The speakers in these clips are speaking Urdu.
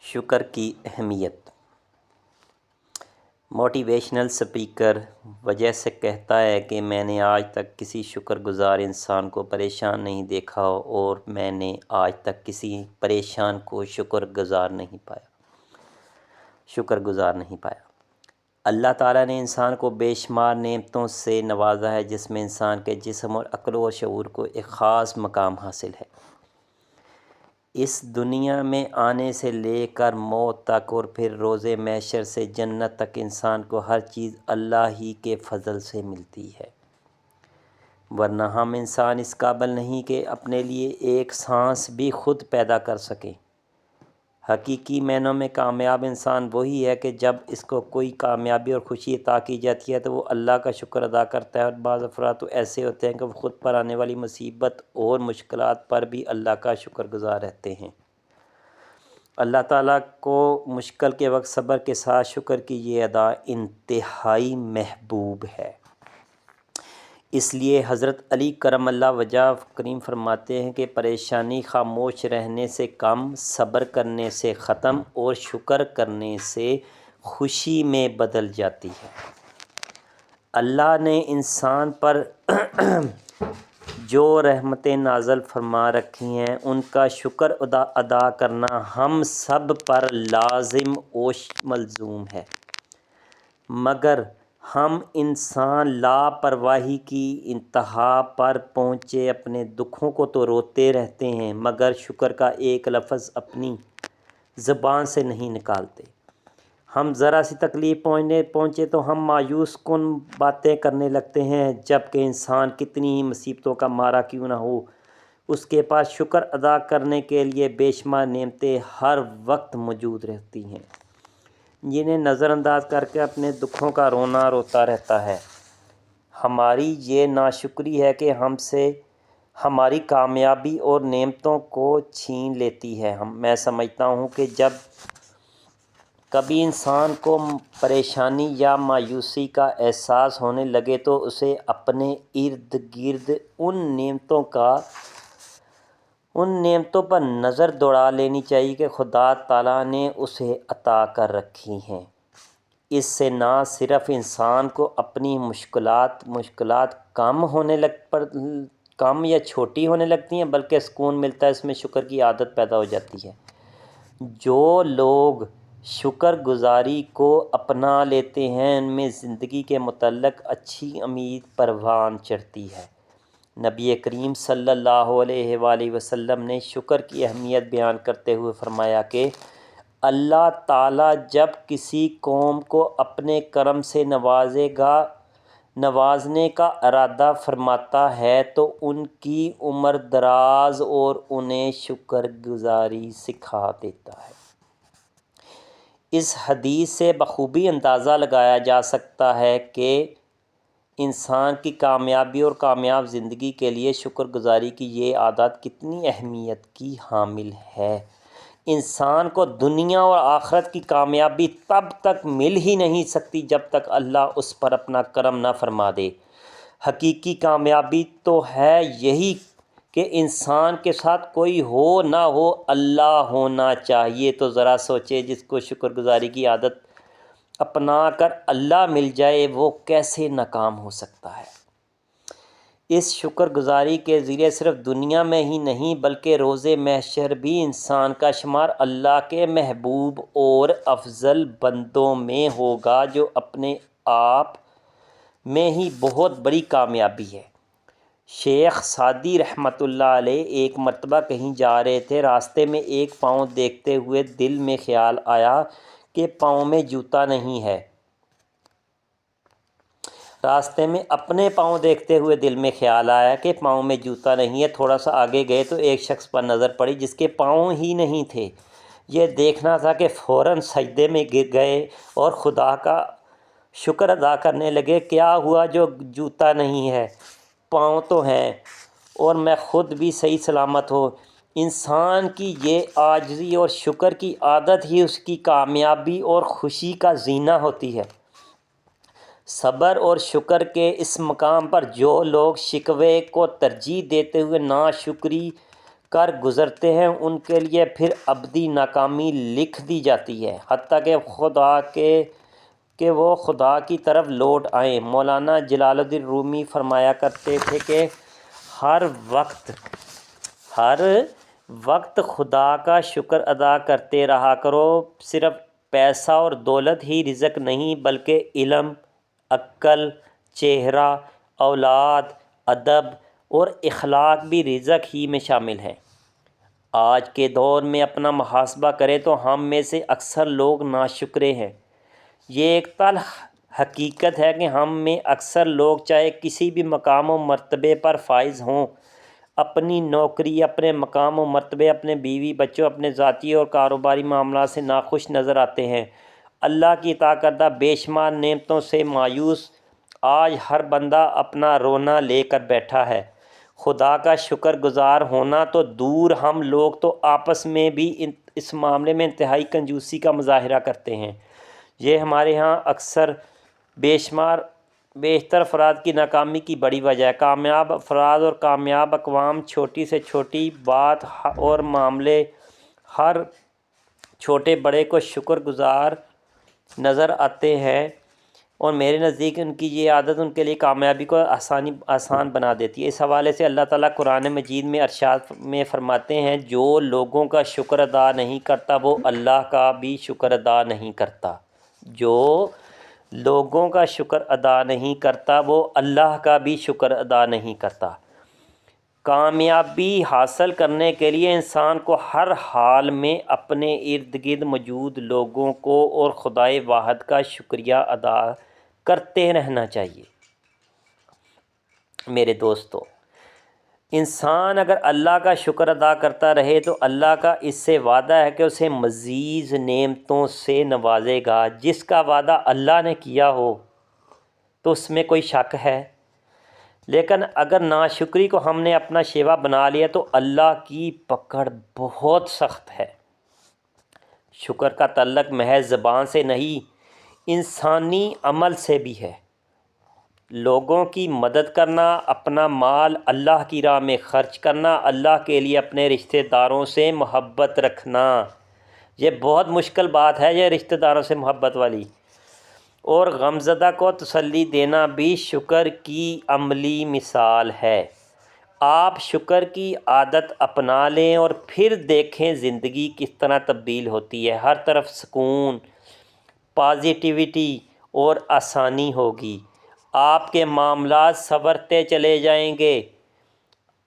شکر کی اہمیت۔ موٹیویشنل اسپیکر وجہ سے کہتا ہے کہ میں نے آج تک کسی شکر گزار انسان کو پریشان نہیں دیکھا اور میں نے آج تک کسی پریشان کو شکر گزار نہیں پایا۔ اللہ تعالیٰ نے انسان کو بے شمار نعمتوں سے نوازا ہے، جس میں انسان کے جسم اور عقل و شعور کو ایک خاص مقام حاصل ہے۔ اس دنیا میں آنے سے لے کر موت تک اور پھر روز محشر سے جنت تک انسان کو ہر چیز اللہ ہی کے فضل سے ملتی ہے، ورنہ ہم انسان اس قابل نہیں کہ اپنے لیے ایک سانس بھی خود پیدا کر سکیں۔ حقیقی معنوں میں کامیاب انسان وہی ہے کہ جب اس کو کوئی کامیابی اور خوشی عطا کی جاتی ہے تو وہ اللہ کا شکر ادا کرتا ہے، اور بعض افراد تو ایسے ہوتے ہیں کہ وہ خود پر آنے والی مصیبت اور مشکلات پر بھی اللہ کا شکر گزار رہتے ہیں۔ اللہ تعالیٰ کو مشکل کے وقت صبر کے ساتھ شکر کی یہ ادا انتہائی محبوب ہے۔ اس لیے حضرت علی کرم اللہ وجہ کریم فرماتے ہیں کہ پریشانی خاموش رہنے سے کم، صبر کرنے سے ختم اور شکر کرنے سے خوشی میں بدل جاتی ہے۔ اللہ نے انسان پر جو رحمتیں نازل فرما رکھی ہیں ان کا شکر ادا کرنا ہم سب پر لازم و ملزوم ہے، مگر ہم انسان لاپرواہی کی انتہا پر پہنچے اپنے دکھوں کو تو روتے رہتے ہیں مگر شکر کا ایک لفظ اپنی زبان سے نہیں نکالتے۔ ہم ذرا سی تکلیف پہنچے تو ہم مایوس کن باتیں کرنے لگتے ہیں، جبکہ انسان کتنی ہی مصیبتوں کا مارا کیوں نہ ہو، اس کے پاس شکر ادا کرنے کے لیے بے شمار نعمتیں ہر وقت موجود رہتی ہیں، جنہیں نظر انداز کر کے اپنے دکھوں کا رونا روتا رہتا ہے۔ ہماری یہ ناشکری ہے کہ ہم سے ہماری کامیابی اور نعمتوں کو چھین لیتی ہے۔ میں سمجھتا ہوں کہ جب کبھی انسان کو پریشانی یا مایوسی کا احساس ہونے لگے تو اسے اپنے ارد گرد ان نعمتوں پر نظر دوڑا لینی چاہیے کہ خدا تعالیٰ نے اسے عطا کر رکھی ہیں۔ اس سے نہ صرف انسان کو اپنی مشکلات کم یا چھوٹی ہونے لگتی ہیں بلکہ سکون ملتا ہے، اس میں شکر کی عادت پیدا ہو جاتی ہے۔ جو لوگ شکر گزاری کو اپنا لیتے ہیں ان میں زندگی کے متعلق اچھی امید پروان چڑھتی ہے۔ نبی کریم صلی اللہ علیہ وآلہ وسلم نے شکر کی اہمیت بیان کرتے ہوئے فرمایا کہ اللہ تعالیٰ جب کسی قوم کو اپنے کرم سے نوازنے کا ارادہ فرماتا ہے تو ان کی عمر دراز اور انہیں شکر گزاری سکھا دیتا ہے۔ اس حدیث سے بخوبی اندازہ لگایا جا سکتا ہے کہ انسان کی کامیابی اور کامیاب زندگی کے لیے شکر گزاری کی یہ عادت کتنی اہمیت کی حامل ہے۔ انسان کو دنیا اور آخرت کی کامیابی تب تک مل ہی نہیں سکتی جب تک اللہ اس پر اپنا کرم نہ فرما دے۔ حقیقی کامیابی تو ہے یہی کہ انسان کے ساتھ کوئی ہو نہ ہو اللہ ہونا چاہیے۔ تو ذرا سوچے، جس کو شکر گزاری کی عادت اپنا کر اللہ مل جائے وہ کیسے ناکام ہو سکتا ہے۔ اس شکر گزاری کے ذریعے صرف دنیا میں ہی نہیں بلکہ روز محشر بھی انسان کا شمار اللہ کے محبوب اور افضل بندوں میں ہوگا، جو اپنے آپ میں ہی بہت بڑی کامیابی ہے۔ شیخ سعدی رحمۃ اللہ علیہ ایک مرتبہ کہیں جا رہے تھے، راستے میں ایک پاؤں دیکھتے ہوئے دل میں خیال آیا کہ پاؤں میں جوتا نہیں ہے۔ راستے میں اپنے پاؤں دیکھتے ہوئے دل میں خیال آیا کہ پاؤں میں جوتا نہیں ہے۔ تھوڑا سا آگے گئے تو ایک شخص پر نظر پڑی جس کے پاؤں ہی نہیں تھے۔ یہ دیکھنا تھا کہ فوراً سجدے میں گر گئے اور خدا کا شکر ادا کرنے لگے۔ کیا ہوا جو جوتا نہیں ہے؟ پاؤں تو ہیں اور میں خود بھی صحیح سلامت ہوں۔ انسان کی یہ عاجزی اور شکر کی عادت ہی اس کی کامیابی اور خوشی کا زینہ ہوتی ہے۔ صبر اور شکر کے اس مقام پر جو لوگ شکوے کو ترجیح دیتے ہوئے ناشکری کر گزرتے ہیں ان کے لیے پھر ابدی ناکامی لکھ دی جاتی ہے، حتیٰ کہ وہ خدا کی طرف لوٹ آئیں۔ مولانا جلال الدین رومی فرمایا کرتے تھے کہ ہر وقت خدا کا شکر ادا کرتے رہا کرو۔ صرف پیسہ اور دولت ہی رزق نہیں، بلکہ علم، عقل، چہرہ، اولاد، ادب اور اخلاق بھی رزق ہی میں شامل ہیں۔ آج کے دور میں اپنا محاسبہ کریں تو ہم میں سے اکثر لوگ ناشکرے ہیں۔ یہ ایک تلخ حقیقت ہے کہ ہم میں اکثر لوگ چاہے کسی بھی مقام و مرتبے پر فائز ہوں، اپنی نوکری، اپنے مقام و مرتبے، اپنے بیوی بچوں، اپنے ذاتی اور کاروباری معاملات سے ناخوش نظر آتے ہیں۔ اللہ کی عطا کردہ بے شمار نعمتوں سے مایوس آج ہر بندہ اپنا رونا لے کر بیٹھا ہے۔ خدا کا شکر گزار ہونا تو دور، ہم لوگ تو آپس میں بھی اس معاملے میں انتہائی کنجوسی کا مظاہرہ کرتے ہیں۔ یہ ہمارے ہاں اکثر بیشتر افراد کی ناکامی کی بڑی وجہ ہے۔ کامیاب افراد اور کامیاب اقوام چھوٹی سے چھوٹی بات اور معاملے ہر چھوٹے بڑے کو شکر گزار نظر آتے ہیں، اور میرے نزدیک ان کی یہ عادت ان کے لیے کامیابی کو آسان بنا دیتی ہے۔ اس حوالے سے اللہ تعالیٰ قرآن مجید میں ارشاد میں فرماتے ہیں، جو لوگوں کا شکر ادا نہیں کرتا وہ اللہ کا بھی شکر ادا نہیں کرتا۔ جو لوگوں کا شکر ادا نہیں کرتا وہ اللہ کا بھی شکر ادا نہیں کرتا۔ کامیابی حاصل کرنے کے لیے انسان کو ہر حال میں اپنے ارد گرد موجود لوگوں کو اور خدائے واحد کا شکریہ ادا کرتے رہنا چاہیے۔ میرے دوستو، انسان اگر اللہ کا شکر ادا کرتا رہے تو اللہ کا اس سے وعدہ ہے کہ اسے مزید نعمتوں سے نوازے گا۔ جس کا وعدہ اللہ نے کیا ہو تو اس میں کوئی شک ہے، لیکن اگر ناشکری کو ہم نے اپنا شیوا بنا لیا تو اللہ کی پکڑ بہت سخت ہے۔ شکر کا تعلق محض زبان سے نہیں، انسانی عمل سے بھی ہے۔ لوگوں کی مدد کرنا، اپنا مال اللہ کی راہ میں خرچ کرنا، اللہ کے لیے اپنے رشتہ داروں سے محبت رکھنا، یہ بہت مشکل بات ہے، یہ رشتہ داروں سے محبت والی، اور غمزدہ کو تسلی دینا بھی شکر کی عملی مثال ہے۔ آپ شکر کی عادت اپنا لیں اور پھر دیکھیں زندگی کس طرح تبدیل ہوتی ہے۔ ہر طرف سکون، پازیٹیوٹی اور آسانی ہوگی، آپ کے معاملات سنورتے چلے جائیں گے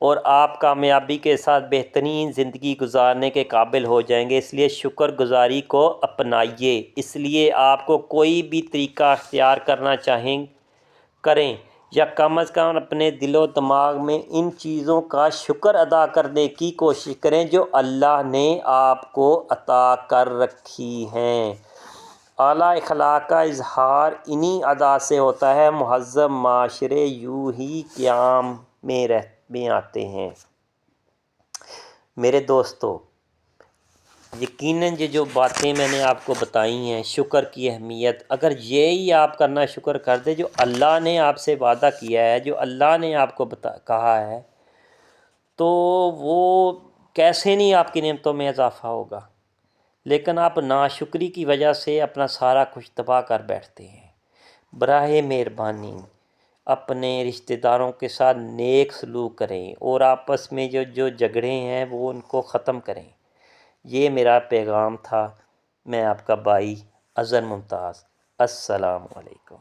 اور آپ کامیابی کے ساتھ بہترین زندگی گزارنے کے قابل ہو جائیں گے۔ اس لیے شکر گزاری کو اپنائیے۔ اس لیے آپ کو کوئی بھی طریقہ اختیار کرنا چاہیں کریں، یا کم از کم اپنے دل و دماغ میں ان چیزوں کا شکر ادا کرنے کی کوشش کریں جو اللہ نے آپ کو عطا کر رکھی ہیں۔ اعلیٰ اخلاق کا اظہار انہی ادا سے ہوتا ہے۔ مہذب معاشرے یوں ہی قیام میں آتے ہیں۔ میرے دوستو، یقیناً یہ جو باتیں میں نے آپ کو بتائی ہیں، شکر کی اہمیت، اگر یہی آپ کرنا شکر کر دیں جو اللہ نے آپ سے وعدہ کیا ہے، جو اللہ نے آپ کو کہا ہے، تو وہ کیسے نہیں آپ کی نعمتوں میں اضافہ ہوگا۔ لیکن آپ ناشکری کی وجہ سے اپنا سارا کچھ تباہ کر بیٹھتے ہیں۔ براہ مہربانی اپنے رشتہ داروں کے ساتھ نیک سلوک کریں، اور آپس میں جو جھگڑے ہیں وہ ان کو ختم کریں۔ یہ میرا پیغام تھا۔ میں آپ کا بھائی اظہر ممتاز۔ السلام علیکم۔